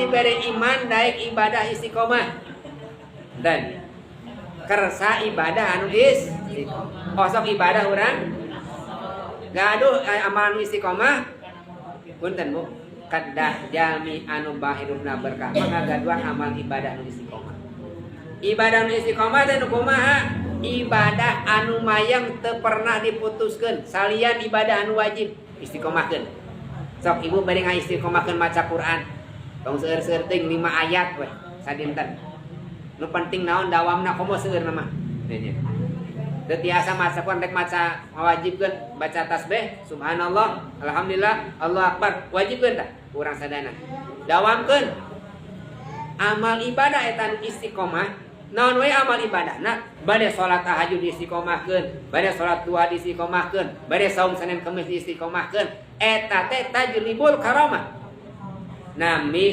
diberi iman daek ibadah istiqomah dan kersa ibadah anu kosok ibadah orang gaduh amal anu istiqomah punten Bu kadah jalmi anu bahirupna berkah maka gaduhan amal ibadah anu istiqomah. Ibadah anu istiqomah teh kumaha? Ibadah anu mayang teu pernah diputuskeun salian ibadah anu wajib istiqomahkeun. Sok ibu bari ngaistiqomahkeun maca Quran. Tong seueur-seueur teuing 5 ayat we sadinten. Nu penting naon dawamna komo seueur mah. Teu tiasa maca Quran rek maca wajibkeun baca tasbih subhanallah alhamdulillah Allahu akbar wajibkeun tah urang sadana. Dawamkeun amal ibadah eta anu istiqomah. Naon we amal ibadahna bade salat tahajud istiqomahkeun, bade salat duha istiqomahkeun, bade saum Senin Kamis istiqomahkeun. Eta teh tajlibul karamah. Nami